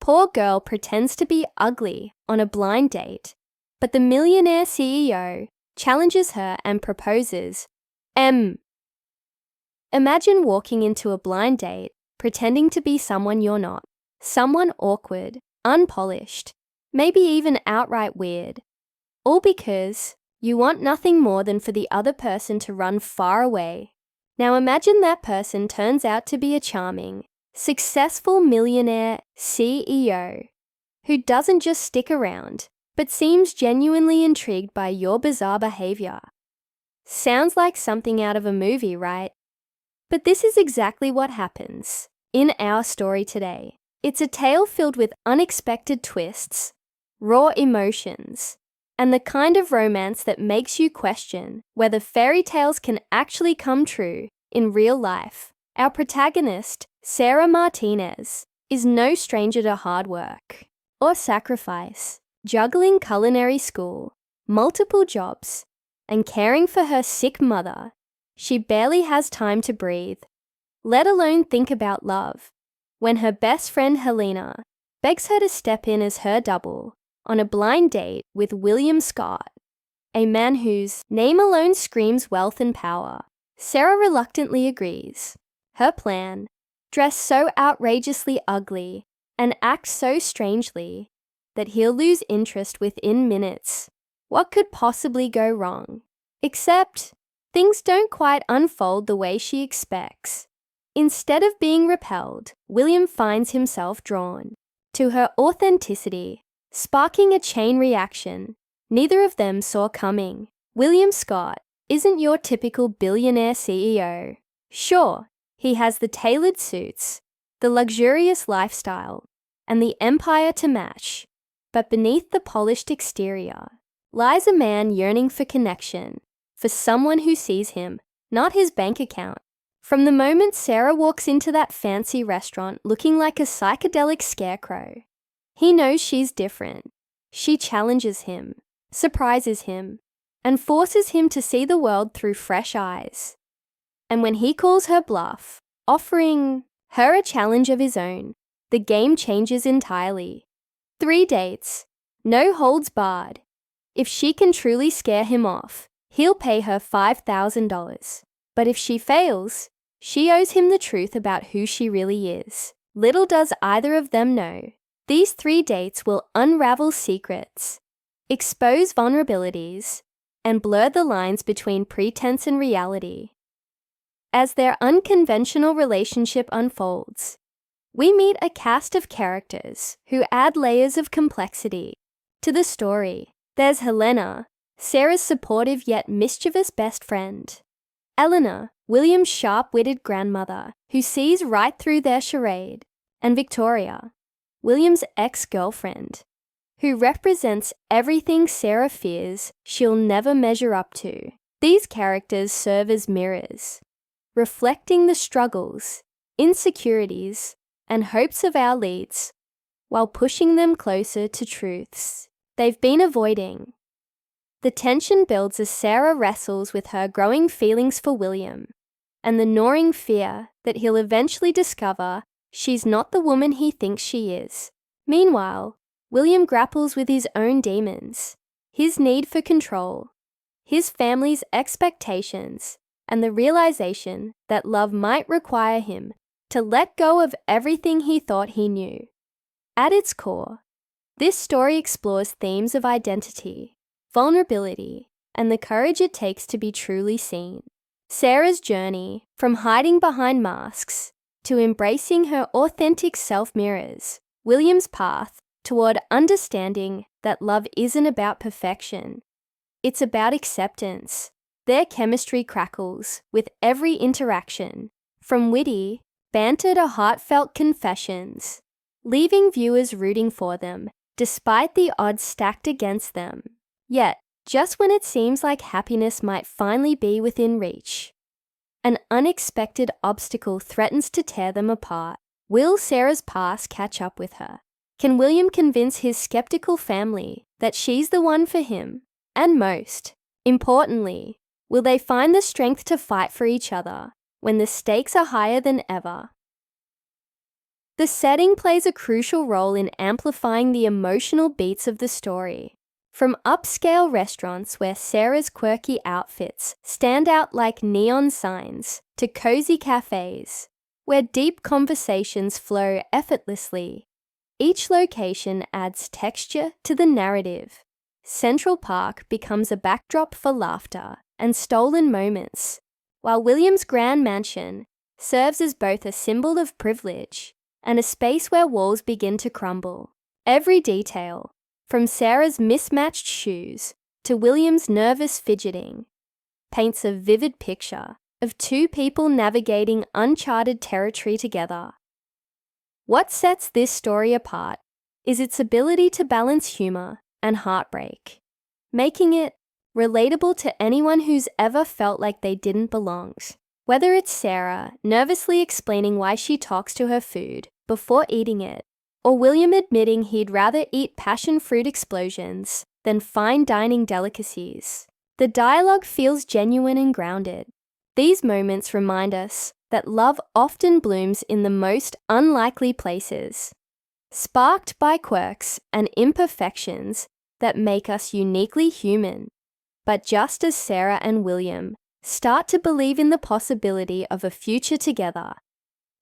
Poor girl pretends to be ugly on a blind date, but the millionaire CEO challenges her and proposes. Imagine walking into a blind date pretending to be someone you're not, someone awkward, unpolished, maybe even outright weird, all because you want nothing more than for the other person to run far away. Now imagine that person turns out to be a charming, successful millionaire CEO who doesn't just stick around, but seems genuinely intrigued by your bizarre behavior. Sounds like something out of a movie, right? But this is exactly what happens in our story today. It's a tale filled with unexpected twists, raw emotions, and the kind of romance that makes you question whether fairy tales can actually come true in real life. Our protagonist, Sarah Martinez, is no stranger to hard work or sacrifice, juggling culinary school, multiple jobs, and caring for her sick mother. She barely has time to breathe, let alone think about love, when her best friend Helena begs her to step in as her double on a blind date with William Scott, a man whose name alone screams wealth and power. Sarah reluctantly agrees. Her plan, dress so outrageously ugly and act so strangely that he'll lose interest within minutes. What could possibly go wrong? Except things don't quite unfold the way she expects. Instead of being repelled, William finds himself drawn to her authenticity, sparking a chain reaction neither of them saw coming. William Scott isn't your typical billionaire CEO. Sure, he has the tailored suits, the luxurious lifestyle, and the empire to match, but beneath the polished exterior lies a man yearning for connection, for someone who sees him, not his bank account. From the moment Sarah walks into that fancy restaurant looking like a psychedelic scarecrow, he knows she's different. She challenges him, surprises him, and forces him to see the world through fresh eyes. And when he calls her bluff, offering her a challenge of his own, the game changes entirely. 3 dates, no holds barred. If she can truly scare him off, he'll pay her $5,000. But if she fails, she owes him the truth about who she really is. Little does either of them know, these 3 dates will unravel secrets, expose vulnerabilities, and blur the lines between pretense and reality. As their unconventional relationship unfolds, we meet a cast of characters who add layers of complexity to the story. There's Helena, Sarah's supportive yet mischievous best friend. Eleanor, William's sharp-witted grandmother, who sees right through their charade. And Victoria, William's ex-girlfriend, who represents everything Sarah fears she'll never measure up to. These characters serve as mirrors, reflecting the struggles, insecurities, and hopes of our leads, while pushing them closer to truths they've been avoiding. The tension builds as Sarah wrestles with her growing feelings for William and the gnawing fear that he'll eventually discover she's not the woman he thinks she is. Meanwhile, William grapples with his own demons, his need for control, his family's expectations, and the realization that love might require him to let go of everything he thought he knew. At its core, this story explores themes of identity, vulnerability, and the courage it takes to be truly seen. Sarah's journey from hiding behind masks to embracing her authentic self mirrors William's path toward understanding that love isn't about perfection. It's about acceptance. Their chemistry crackles with every interaction, from witty banter to heartfelt confessions, leaving viewers rooting for them despite the odds stacked against them. Yet, just when it seems like happiness might finally be within reach, an unexpected obstacle threatens to tear them apart. Will Sarah's past catch up with her? Can William convince his skeptical family that she's the one for him? And most importantly, will they find the strength to fight for each other when the stakes are higher than ever? The setting plays a crucial role in amplifying the emotional beats of the story. From upscale restaurants where Sarah's quirky outfits stand out like neon signs, to cozy cafes where deep conversations flow effortlessly, each location adds texture to the narrative. Central Park becomes a backdrop for laughter and stolen moments, while William's grand mansion serves as both a symbol of privilege and a space where walls begin to crumble. Every detail, from Sarah's mismatched shoes to William's nervous fidgeting, paints a vivid picture of two people navigating uncharted territory together. What sets this story apart is its ability to balance humor and heartbreak, making it relatable to anyone who's ever felt like they didn't belong. Whether it's Sarah nervously explaining why she talks to her food before eating it, or William admitting he'd rather eat passion fruit explosions than fine dining delicacies, the dialogue feels genuine and grounded. These moments remind us that love often blooms in the most unlikely places, sparked by quirks and imperfections that make us uniquely human. But just as Sarah and William start to believe in the possibility of a future together,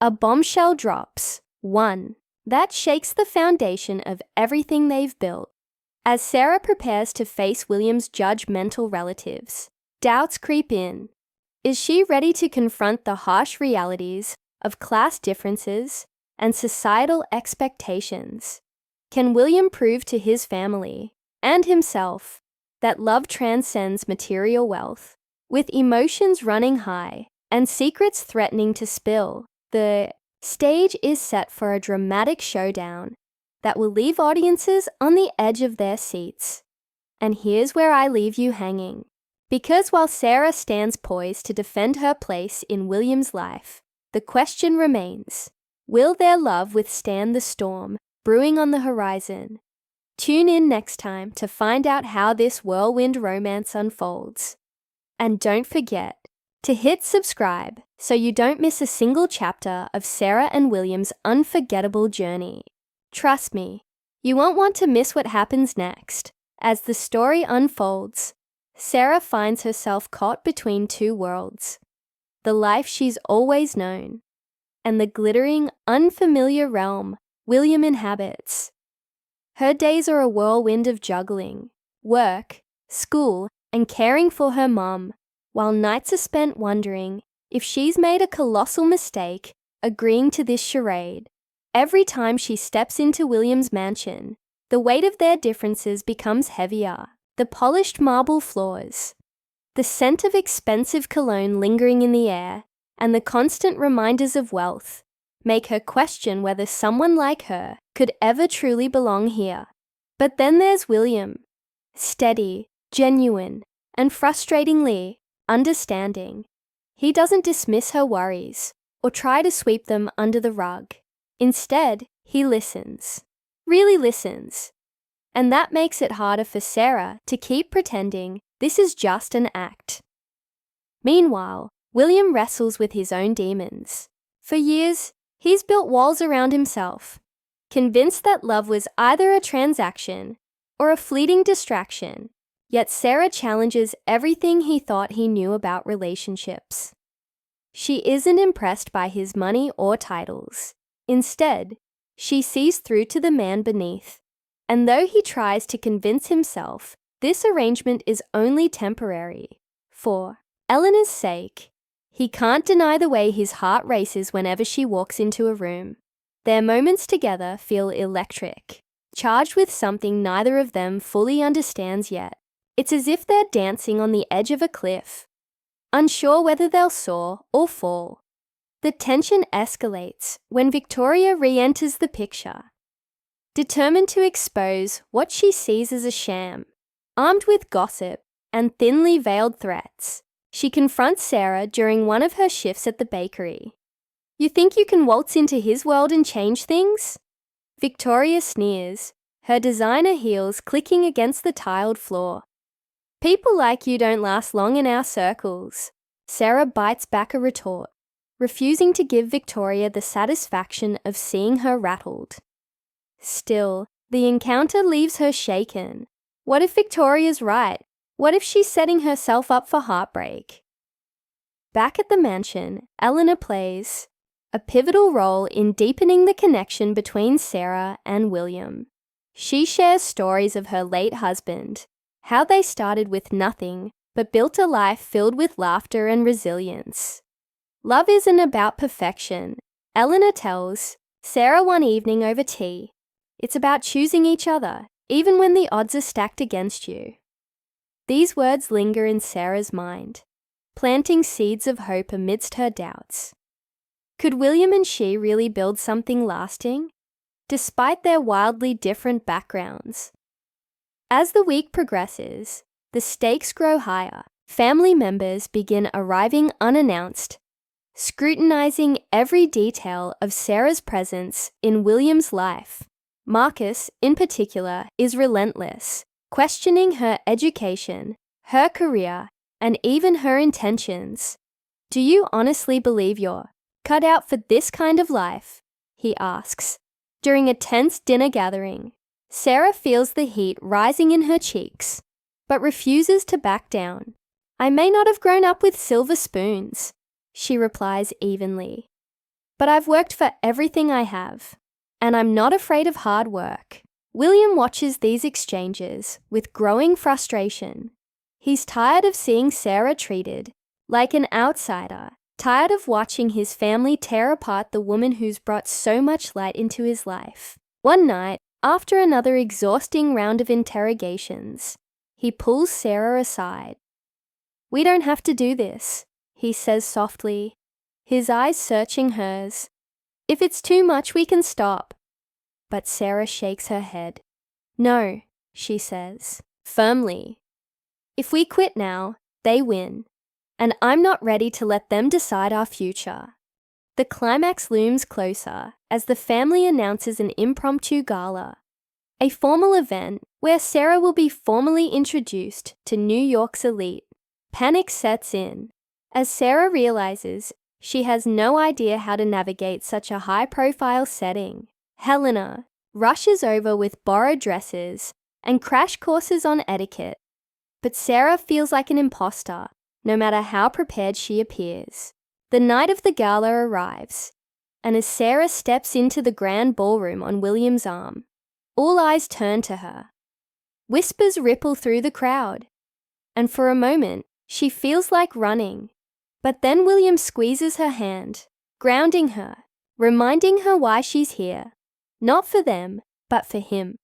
a bombshell drops, one that shakes the foundation of everything they've built. As Sarah prepares to face William's judgmental relatives, doubts creep in. Is she ready to confront the harsh realities of class differences and societal expectations? Can William prove to his family and himself that love transcends material wealth? With emotions running high and secrets threatening to spill, the stage is set for a dramatic showdown that will leave audiences on the edge of their seats. And here's where I leave you hanging. Because while Sarah stands poised to defend her place in William's life, the question remains, will their love withstand the storm brewing on the horizon? Tune in next time to find out how this whirlwind romance unfolds. And don't forget to hit subscribe so you don't miss a single chapter of Sarah and William's unforgettable journey. Trust me, you won't want to miss what happens next. As the story unfolds, Sarah finds herself caught between two worlds, the life she's always known, and the glittering, unfamiliar realm William inhabits. Her days are a whirlwind of juggling, work, school, and caring for her mum, while nights are spent wondering if she's made a colossal mistake agreeing to this charade. Every time she steps into William's mansion, the weight of their differences becomes heavier. The polished marble floors, the scent of expensive cologne lingering in the air, and the constant reminders of wealth make her question whether someone like her could ever truly belong here. But then there's William, steady, genuine, and frustratingly understanding. He doesn't dismiss her worries or try to sweep them under the rug. Instead, he listens, really listens. And that makes it harder for Sarah to keep pretending this is just an act. Meanwhile, William wrestles with his own demons. For years, he's built walls around himself, convinced that love was either a transaction or a fleeting distraction. Yet Sarah challenges everything he thought he knew about relationships. She isn't impressed by his money or titles. Instead, she sees through to the man beneath. And though he tries to convince himself this arrangement is only temporary, for Eleanor's sake, he can't deny the way his heart races whenever she walks into a room. Their moments together feel electric, charged with something neither of them fully understands yet. It's as if they're dancing on the edge of a cliff, unsure whether they'll soar or fall. The tension escalates when Victoria re-enters the picture, determined to expose what she sees as a sham. Armed with gossip and thinly veiled threats, she confronts Sarah during one of her shifts at the bakery. "You think you can waltz into his world and change things?" Victoria sneers, her designer heels clicking against the tiled floor. "People like you don't last long in our circles." Sarah bites back a retort. refusing to give Victoria the satisfaction of seeing her rattled. Still, the encounter leaves her shaken. What if Victoria's right? What if she's setting herself up for heartbreak? Back at the mansion, Eleanor plays a pivotal role in deepening the connection between Sarah and William. She shares stories of her late husband, how they started with nothing but built a life filled with laughter and resilience. Love isn't about perfection, Eleanor tells Sarah one evening over tea. It's about choosing each other, even when the odds are stacked against you. These words linger in Sarah's mind, planting seeds of hope amidst her doubts. Could William and she really build something lasting, despite their wildly different backgrounds? As the week progresses, the stakes grow higher. Family members begin arriving unannounced, scrutinizing every detail of Sarah's presence in William's life. Marcus, in particular, is relentless, questioning her education, her career, and even her intentions. "Do you honestly believe you're cut out for this kind of life?" he asks. During a tense dinner gathering, Sarah feels the heat rising in her cheeks, but refuses to back down. "I may not have grown up with silver spoons," she replies evenly, "but I've worked for everything I have, and I'm not afraid of hard work." William watches these exchanges with growing frustration. He's tired of seeing Sarah treated like an outsider, tired of watching his family tear apart the woman who's brought so much light into his life. One night, after another exhausting round of interrogations, he pulls Sarah aside. "We don't have to do this," he says softly, his eyes searching hers. "If it's too much, we can stop." But Sarah shakes her head. "No," she says, firmly. "If we quit now, they win, and I'm not ready to let them decide our future." The climax looms closer as the family announces an impromptu gala, a formal event where Sarah will be formally introduced to New York's elite. Panic sets in as Sarah realizes she has no idea how to navigate such a high-profile setting. Helena rushes over with borrowed dresses and crash courses on etiquette, but Sarah feels like an imposter, no matter how prepared she appears. The night of the gala arrives, and as Sarah steps into the grand ballroom on William's arm, all eyes turn to her. Whispers ripple through the crowd, and for a moment, she feels like running. But then William squeezes her hand, grounding her, reminding her why she's here. Not for them, but for him.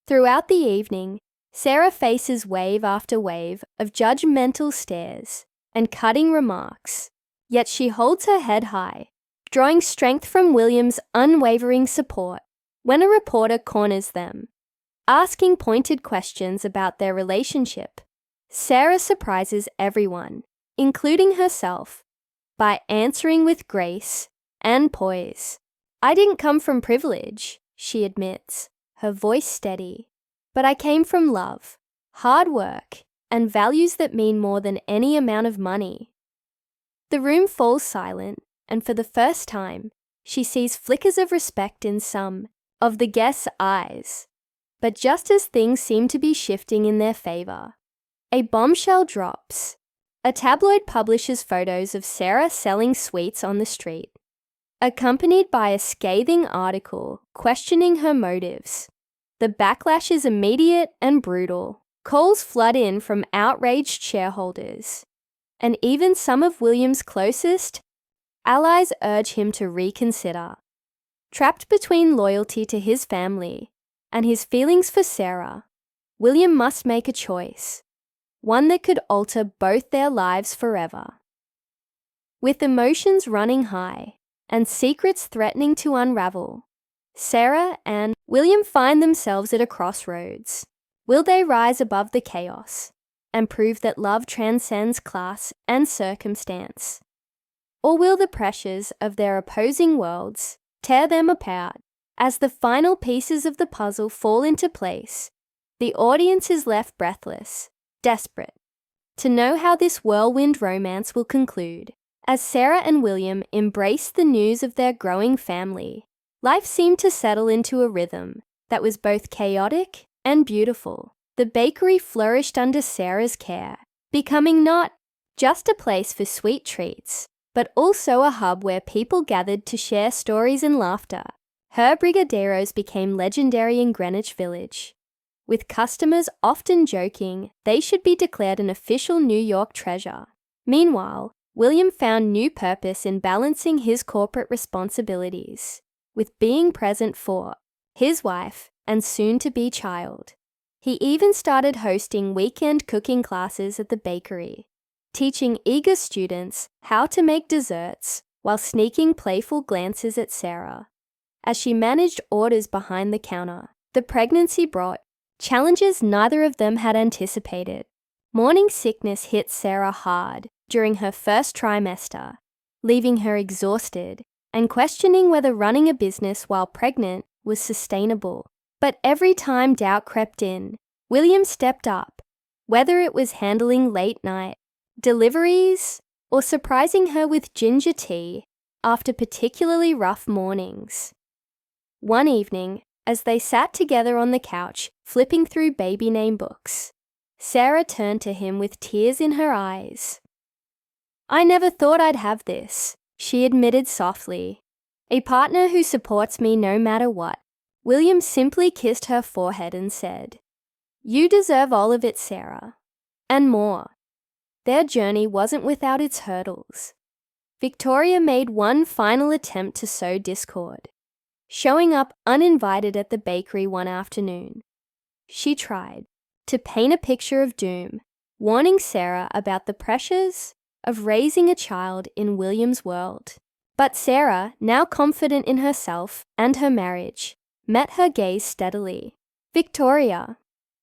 Throughout the evening, Sarah faces wave after wave of judgmental stares and cutting remarks, yet she holds her head high, drawing strength from William's unwavering support. When a reporter corners them, asking pointed questions about their relationship, Sarah surprises everyone, including herself, by answering with grace and poise. "I didn't come from privilege," she admits, her voice steady, "but I came from love, hard work, and values that mean more than any amount of money." The room falls silent, and for the first time, she sees flickers of respect in some of the guests' eyes. But just as things seem to be shifting in their favor, a bombshell drops. A tabloid publishes photos of Sarah selling sweets on the street, accompanied by a scathing article questioning her motives. The backlash is immediate and brutal. Calls flood in from outraged shareholders, and even some of William's closest allies urge him to reconsider. Trapped between loyalty to his family and his feelings for Sarah, William must make a choice, one that could alter both their lives forever. With emotions running high and secrets threatening to unravel, Sarah and William find themselves at a crossroads. Will they rise above the chaos and prove that love transcends class and circumstance? Or will the pressures of their opposing worlds tear them apart? As the final pieces of the puzzle fall into place, the audience is left breathless, desperate, to know how this whirlwind romance will conclude. As Sarah and William embraced the news of their growing family, life seemed to settle into a rhythm that was both chaotic and beautiful. The bakery flourished under Sarah's care, becoming not just a place for sweet treats, but also a hub where people gathered to share stories and laughter. Her brigadeiros became legendary in Greenwich Village, with customers often joking they should be declared an official New York treasure. Meanwhile, William found new purpose in balancing his corporate responsibilities with being present for his wife and soon-to-be child. He even started hosting weekend cooking classes at the bakery, teaching eager students how to make desserts while sneaking playful glances at Sarah. As she managed orders behind the counter, the pregnancy brought challenges neither of them had anticipated. Morning sickness hit Sarah hard during her first trimester, leaving her exhausted and questioning whether running a business while pregnant was sustainable. But every time doubt crept in, William stepped up, whether it was handling late night deliveries or surprising her with ginger tea after particularly rough mornings. One evening, as they sat together on the couch flipping through baby name books, Sarah turned to him with tears in her eyes. "I never thought I'd have this," she admitted softly. "A partner who supports me no matter what." William simply kissed her forehead and said, "You deserve all of it, Sarah." And more. Their journey wasn't without its hurdles. Victoria made one final attempt to sow discord, showing up uninvited at the bakery one afternoon. She tried to paint a picture of doom, warning Sarah about the pressures of raising a child in William's world. But Sarah, now confident in herself and her marriage, met her gaze steadily. "Victoria,"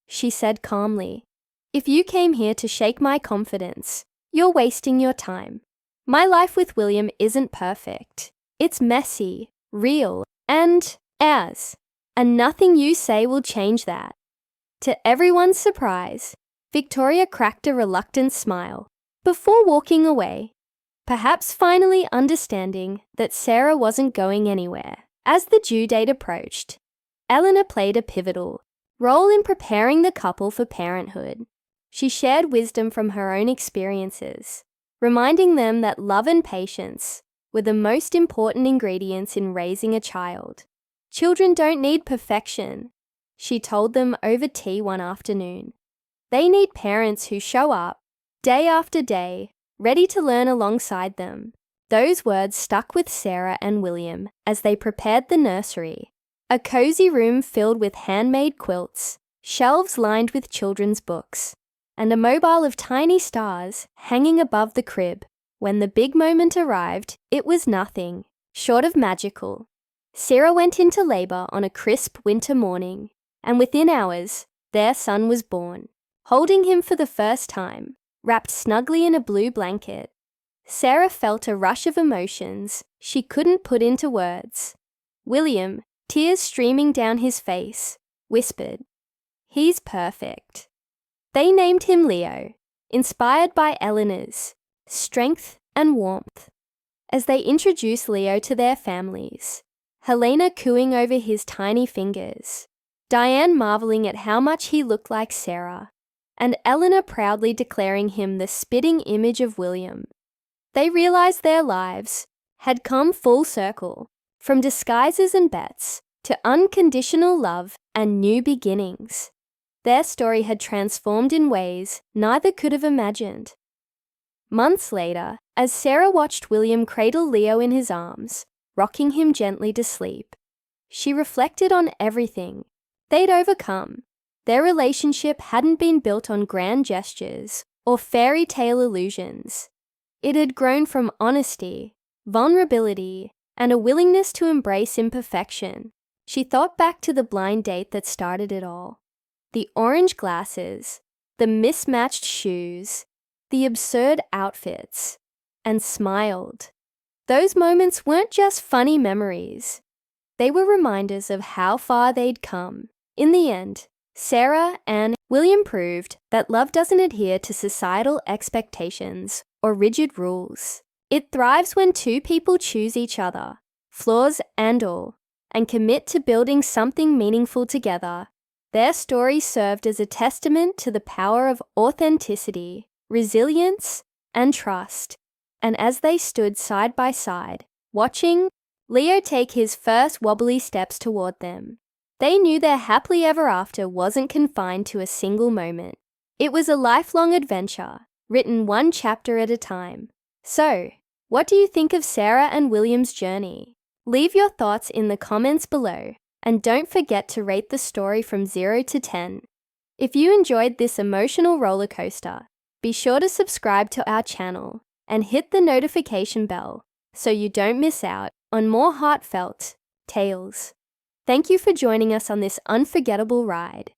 she said calmly, "if you came here to shake my confidence, you're wasting your time. My life with William isn't perfect. It's messy, real, and ours, and nothing you say will change that." To everyone's surprise, Victoria cracked a reluctant smile before walking away, perhaps finally understanding that Sarah wasn't going anywhere. As the due date approached, Eleanor played a pivotal role in preparing the couple for parenthood. She shared wisdom from her own experiences, reminding them that love and patience were the most important ingredients in raising a child. "Children don't need perfection," she told them over tea one afternoon. "They need parents who show up, day after day, ready to learn alongside them." Those words stuck with Sarah and William as they prepared the nursery, a cozy room filled with handmade quilts, shelves lined with children's books, and a mobile of tiny stars hanging above the crib. When the big moment arrived, it was nothing short of magical. Sarah went into labor on a crisp winter morning, and within hours, their son was born. Holding him for the first time, wrapped snugly in a blue blanket, Sarah felt a rush of emotions she couldn't put into words. William, tears streaming down his face, whispered, "He's perfect." They named him Leo, inspired by Eleanor's strength and warmth. As they introduced Leo to their families, Helena cooing over his tiny fingers, Diane marveling at how much he looked like Sarah, and Eleanor proudly declaring him the spitting image of William, they realized their lives had come full circle, from disguises and bets to unconditional love and new beginnings. Their story had transformed in ways neither could have imagined. Months later, as Sarah watched William cradle Leo in his arms, rocking him gently to sleep, she reflected on everything they'd overcome. Their relationship hadn't been built on grand gestures or fairy tale illusions. It had grown from honesty, vulnerability, and a willingness to embrace imperfection. She thought back to the blind date that started it all. The orange glasses, the mismatched shoes, the absurd outfits, and smiled. Those moments weren't just funny memories. They were reminders of how far they'd come. In the end, Sarah and William proved that love doesn't adhere to societal expectations or rigid rules. It thrives when two people choose each other, flaws and all, and commit to building something meaningful together. Their story served as a testament to the power of authenticity, resilience, and trust. And as they stood side by side, watching Leo take his first wobbly steps toward them, they knew their happily ever after wasn't confined to a single moment. It was a lifelong adventure, written one chapter at a time. So, what do you think of Sarah and William's journey? Leave your thoughts in the comments below, and don't forget to rate the story from 0 to 10. If you enjoyed this emotional roller coaster, be sure to subscribe to our channel and hit the notification bell so you don't miss out on more heartfelt tales. Thank you for joining us on this unforgettable ride.